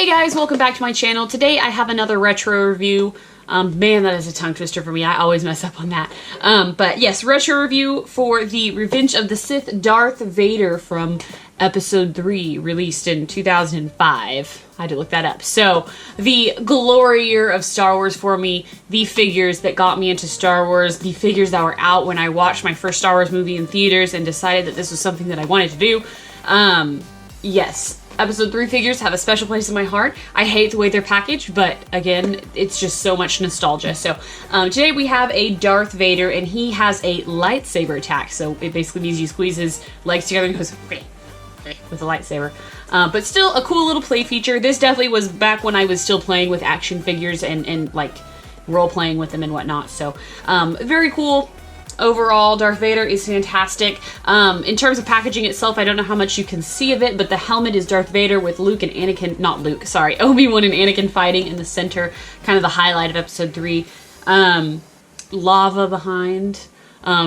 Hey guys, welcome back to my channel. Today I have another retro review. Man, that is a tongue twister for me. I always mess up on that. But yes, retro review for the Revenge of the Sith Darth Vader from episode 3, released in 2005. I had to look that up. So, the glory year of Star Wars for me, the figures that got me into Star Wars, the figures that were out when I watched my first Star Wars movie in theaters and decided that this was something that I wanted to do. Yes. Episode 3 figures have a special place in my heart. I hate the way they're packaged, but again, it's just so much nostalgia. So today we have a Darth Vader, and he has a lightsaber attack. So it basically means you squeeze his legs together and goes with a lightsaber. But still a cool little play feature. This definitely was back when I was still playing with action figures and like role-playing with them and whatnot. So very cool. Overall, Darth Vader is fantastic. In terms of packaging itself, I don't know how much you can see of it, but the helmet is Darth Vader with Luke and Anakin, Obi-Wan and Anakin fighting in the center, kind of the highlight of episode 3. Lava behind.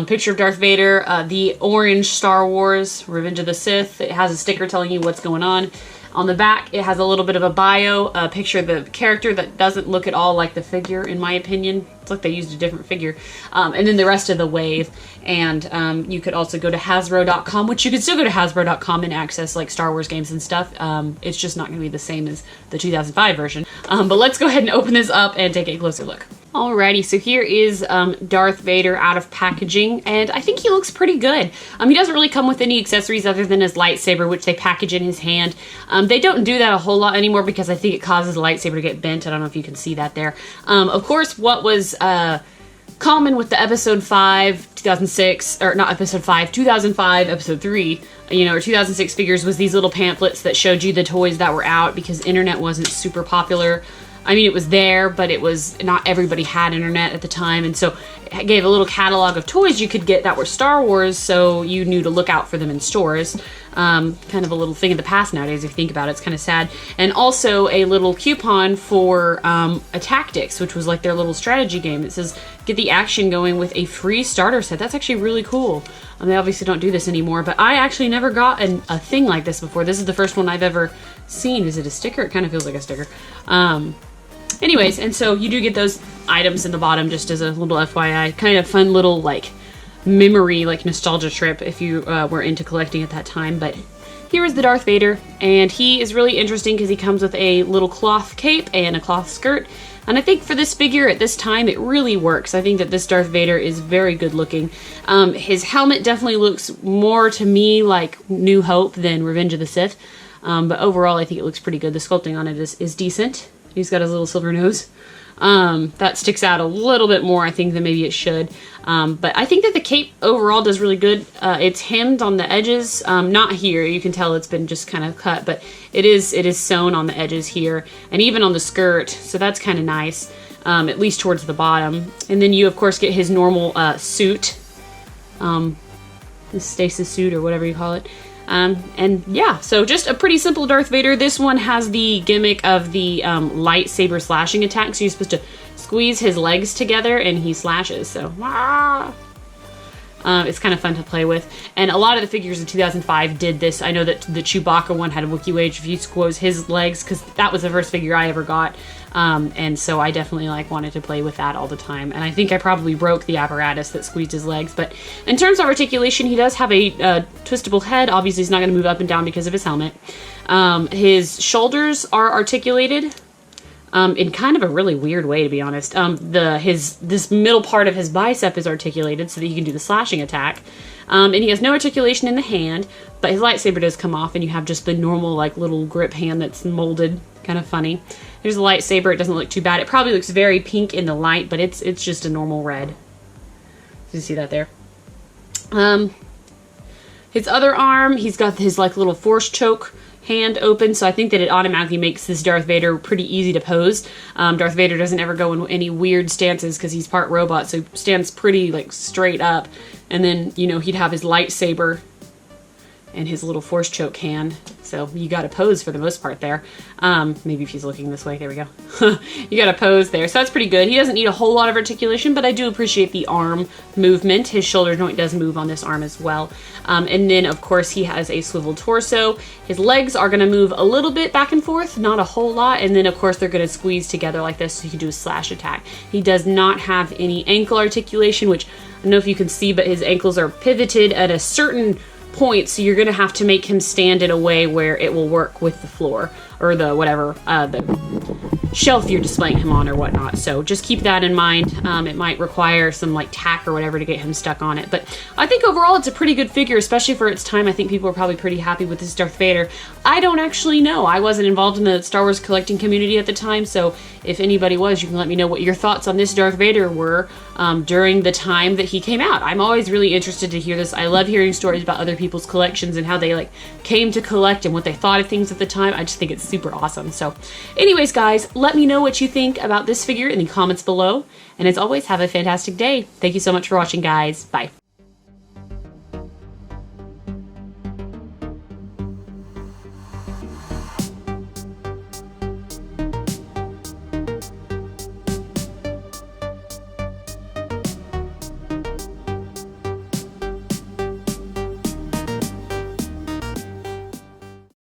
Picture of Darth Vader, the orange Star Wars, Revenge of the Sith. It has a sticker telling you what's going on. On the back, it has a little bit of a bio, a picture of the character that doesn't look at all like the figure, in my opinion. It's like they used a different figure. And then the rest of the wave. And you could also go to Hasbro.com, which you could still go to Hasbro.com and access like Star Wars games and stuff. It's just not going to be the same as the 2005 version. But let's go ahead and open this up and take a closer look. Alrighty, so here is Darth Vader out of packaging, and I think he looks pretty good. He doesn't really come with any accessories other than his lightsaber, which they package in his hand. They don't do that a whole lot anymore because I think it causes the lightsaber to get bent. I don't know if you can see that there. Of course, what was common with the episode 5, 2006, or not episode 5, 2005, episode 3, or 2006 figures was these little pamphlets that showed you the toys that were out because internet wasn't super popular. I mean, it was there, but it was not everybody had internet at the time, and so it gave a little catalog of toys you could get that were Star Wars, so you knew to look out for them in stores. Kind of a little thing of the past nowadays, if you think about it. It's kind of sad. And also a little coupon for a Tactics, which was like their little strategy game. It says, get the action going with a free starter set. That's actually really cool. They obviously don't do this anymore, but I actually never got a thing like this before. This is the first one I've ever seen. Is it a sticker? It kind of feels like a sticker. Anyways, and so you do get those items in the bottom just as a little FYI. Kind of fun little, like, memory, like, nostalgia trip if you were into collecting at that time. But here is the Darth Vader, and he is really interesting because he comes with a little cloth cape and a cloth skirt. And I think for this figure at this time, it really works. I think that this Darth Vader is very good looking. His helmet definitely looks more to me like New Hope than Revenge of the Sith. But overall, I think it looks pretty good. The sculpting on it is decent. He's got his little silver nose. That sticks out a little bit more, I think, than maybe it should. But I think that the cape overall does really good. It's hemmed on the edges. Not here. You can tell it's been just kind of cut, but it is sewn on the edges here, and even on the skirt. So that's kind of nice, at least towards the bottom. And then you, of course, get his normal suit, the stasis suit or whatever you call it. And yeah, so just a pretty simple Darth Vader. This one has the gimmick of the lightsaber slashing attack, so you're supposed to squeeze his legs together and he slashes, so it's kind of fun to play with. And a lot of the figures in 2005 did this. I know that the Chewbacca one had a Wookiee Wage if you squeeze his legs, because that was the first figure I ever got. And so I definitely wanted to play with that all the time. And I think I probably broke the apparatus that squeezed his legs. But in terms of articulation, he does have a twistable head. Obviously, he's not going to move up and down because of his helmet. His shoulders are articulated in kind of a really weird way, to be honest. This middle part of his bicep is articulated so that he can do the slashing attack. And he has no articulation in the hand, but his lightsaber does come off, and you have just the normal little grip hand that's molded. Kind of funny. Here's a lightsaber. It doesn't look too bad. It probably looks very pink in the light, but it's just a normal red. You see that there? His other arm, he's got his little force choke hand open, so I think that it automatically makes this Darth Vader pretty easy to pose. Darth Vader doesn't ever go in any weird stances because he's part robot, so he stands pretty straight up. And then, he'd have his lightsaber and his little force choke hand. So you got to pose for the most part there. Maybe if he's looking this way, there we go. You got to pose there. So that's pretty good. He doesn't need a whole lot of articulation, but I do appreciate the arm movement. His shoulder joint does move on this arm as well. And then of course he has a swivel torso. His legs are going to move a little bit back and forth, not a whole lot. And then of course they're going to squeeze together like this so he can do a slash attack. He does not have any ankle articulation, which I don't know if you can see, but his ankles are pivoted at a certain point, so you're going to have to make him stand in a way where it will work with the floor or the whatever the shelf you're displaying him on or whatnot. So just keep that in mind. It might require some like tack or whatever to get him stuck on it, but I think overall it's a pretty good figure, especially for its time. I think people are probably pretty happy with this Darth Vader. I don't actually know. I wasn't involved in the Star Wars collecting community at the time, so if anybody was, you can let me know what your thoughts on this Darth Vader were during the time that he came out. I'm always really interested to hear this. I love hearing stories about other people's collections and how they like came to collect and what they thought of things at the time. I just think it's super awesome. So anyways, guys, let me know what you think about this figure in the comments below. And as always, have a fantastic day. Thank you so much for watching, guys. Bye.